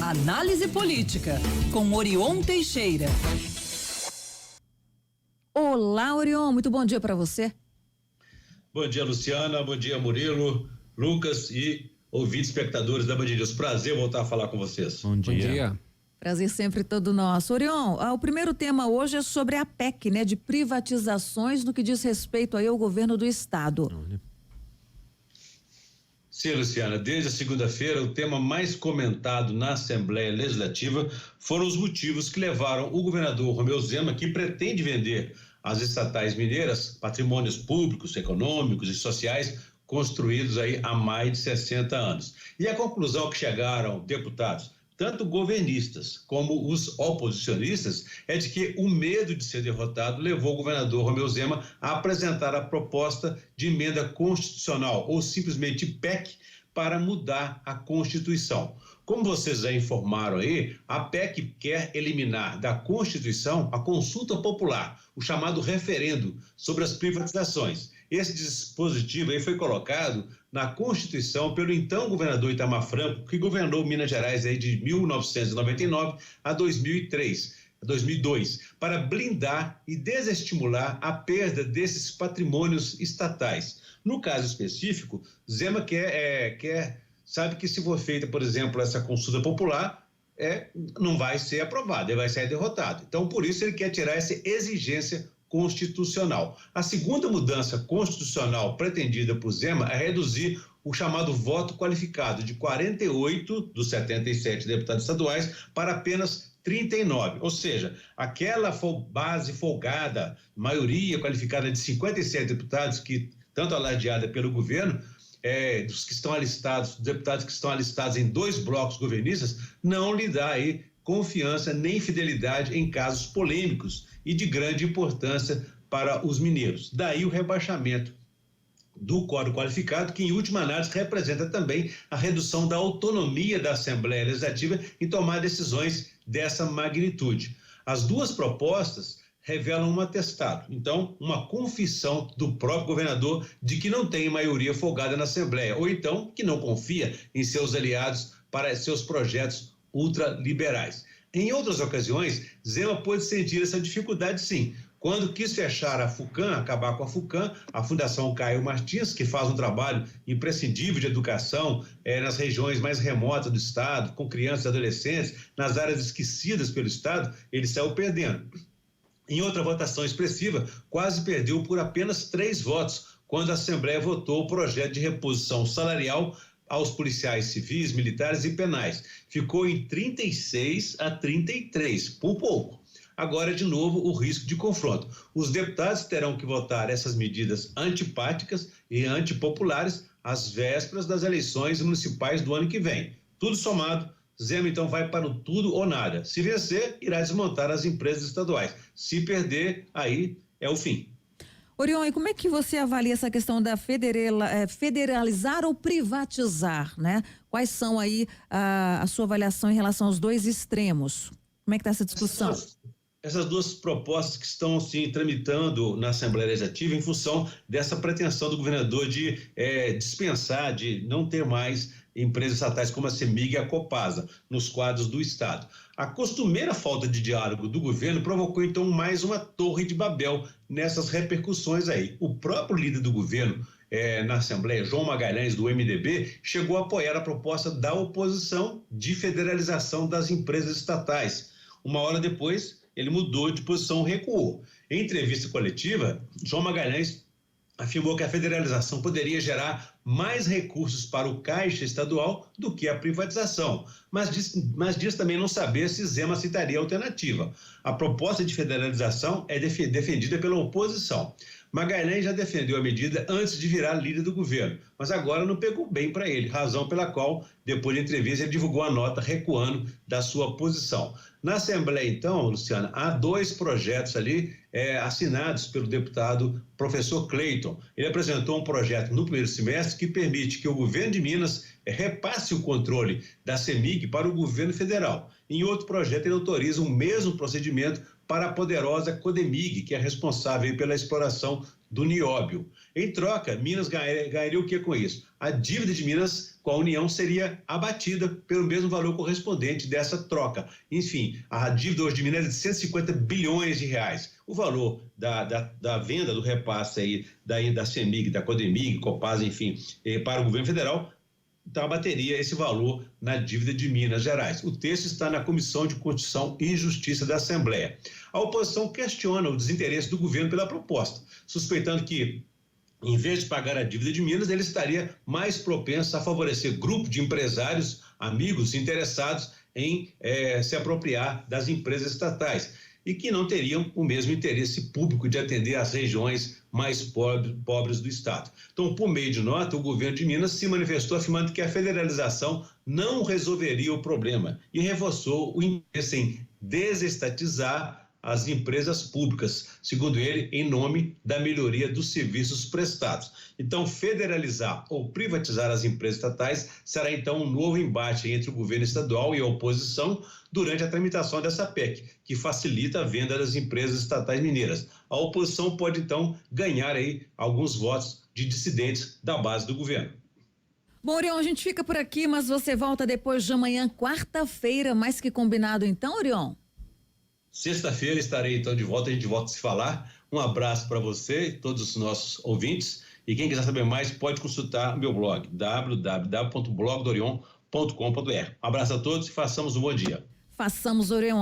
Análise política, com Orion Teixeira. Olá, Orion, muito bom dia para você. Bom dia, Luciana, bom dia, Murilo, Lucas e ouvintes espectadores da Band News. Prazer voltar a falar com vocês. Bom dia. Bom dia. Prazer sempre todo nosso. Orion, o primeiro tema hoje é sobre a PEC, né, de privatizações no que diz respeito aí ao governo do estado. Sim, Luciana, desde a segunda-feira o tema mais comentado na Assembleia Legislativa foram os motivos que levaram o governador Romeu Zema, que pretende vender às estatais mineiras patrimônios públicos, econômicos e sociais construídos aí há mais de 60 anos. E a conclusão que chegaram deputados, tanto governistas como os oposicionistas, é de que o medo de ser derrotado levou o governador Romeu Zema a apresentar a proposta de emenda constitucional, ou simplesmente PEC, para mudar a Constituição. Como vocês já informaram aí, a PEC quer eliminar da Constituição a consulta popular, o chamado referendo sobre as privatizações. Esse dispositivo aí foi colocado na Constituição pelo então governador Itamar Franco, que governou Minas Gerais aí de 1999 a 2002, para blindar e desestimular a perda desses patrimônios estatais. No caso específico, Zema sabe que se for feita, por exemplo, essa consulta popular, não vai ser aprovado, ele vai ser derrotado. Então, por isso ele quer tirar essa exigência constitucional. A segunda mudança constitucional pretendida por Zema é reduzir o chamado voto qualificado de 48 dos 77 deputados estaduais para apenas 39, ou seja, aquela base folgada, maioria qualificada de 57 deputados que tanto alardeada pelo governo, dos que estão alistados, deputados que estão alistados em 2 blocos governistas, não lhe dá aí confiança nem fidelidade em casos polêmicos e de grande importância para os mineiros. Daí o rebaixamento do quórum qualificado, que em última análise representa também a redução da autonomia da Assembleia Legislativa em tomar decisões dessa magnitude. As duas propostas revelam um atestado, então uma confissão do próprio governador de que não tem maioria folgada na Assembleia, ou então que não confia em seus aliados para seus projetos ultraliberais. Em outras ocasiões, Zema pôde sentir essa dificuldade sim, quando quis fechar a FUCAM, acabar com a FUCAM, a Fundação Caio Martins, que faz um trabalho imprescindível de educação nas regiões mais remotas do estado, com crianças e adolescentes, nas áreas esquecidas pelo estado, ele saiu perdendo. Em outra votação expressiva, quase perdeu por apenas 3 votos, quando a Assembleia votou o projeto de reposição salarial aos policiais civis, militares e penais. Ficou em 36 a 33, por pouco. Agora, de novo, o risco de confronto. Os deputados terão que votar essas medidas antipáticas e antipopulares às vésperas das eleições municipais do ano que vem. Tudo somado, Zema então vai para o tudo ou nada. Se vencer, irá desmontar as empresas estaduais. Se perder, aí é o fim. Orion, e como é que você avalia essa questão da federalizar ou privatizar, né? Quais são aí a sua avaliação em relação aos 2 extremos? Como é que está essa discussão? Essas duas propostas que estão assim tramitando na Assembleia Legislativa em função dessa pretensão do governador de dispensar, de não ter mais empresas estatais como a CEMIG e a Copasa nos quadros do estado. A costumeira falta de diálogo do governo provocou então mais uma torre de Babel nessas repercussões aí. O próprio líder do governo na Assembleia, João Magalhães, do MDB, chegou a apoiar a proposta da oposição de federalização das empresas estatais. Uma hora depois, ele mudou de posição, recuou. Em entrevista coletiva, João Magalhães afirmou que a federalização poderia gerar mais recursos para o caixa estadual do que a privatização, mas diz também não saber se Zema aceitaria a alternativa. A proposta de federalização é defendida pela oposição. Magalhães já defendeu a medida antes de virar líder do governo, mas agora não pegou bem para ele, razão pela qual, depois da entrevista, ele divulgou a nota recuando da sua posição. Na Assembleia, então, Luciana, há 2 projetos ali assinados pelo deputado professor Cleiton. Ele apresentou um projeto no primeiro semestre que permite que o governo de Minas repasse o controle da CEMIG para o governo federal. Em outro projeto, ele autoriza o mesmo procedimento para a poderosa Codemig, que é responsável pela exploração do Nióbio. Em troca, Minas ganharia o que com isso? A dívida de Minas com a União seria abatida pelo mesmo valor correspondente dessa troca. Enfim, a dívida hoje de Minas é de 150 bilhões de reais. O valor da venda, do repasse aí da CEMIG, da CODEMIG, Copasa, enfim, para o governo federal, então abateria esse valor na dívida de Minas Gerais. O texto está na Comissão de Constituição e Justiça da Assembleia. A oposição questiona o desinteresse do governo pela proposta, suspeitando que, em vez de pagar a dívida de Minas, ele estaria mais propenso a favorecer grupo de empresários, amigos interessados em se apropriar das empresas estatais e que não teriam o mesmo interesse público de atender às regiões mais pobres do estado. Então, por meio de nota, o governo de Minas se manifestou afirmando que a federalização não resolveria o problema e reforçou o interesse em desestatizar as empresas públicas, segundo ele, em nome da melhoria dos serviços prestados. Então, federalizar ou privatizar as empresas estatais será então um novo embate entre o governo estadual e a oposição durante a tramitação dessa PEC, que facilita a venda das empresas estatais mineiras. A oposição pode então ganhar aí alguns votos de dissidentes da base do governo. Bom, Orion, a gente fica por aqui, mas você volta depois de amanhã, quarta-feira, mais que combinado então, Orion? Sexta-feira estarei então de volta, a gente volta a se falar. Um abraço para você e todos os nossos ouvintes. E quem quiser saber mais pode consultar meu blog, www.blogdorion.com.br. Um abraço a todos e façamos um bom dia. Façamos, Orion.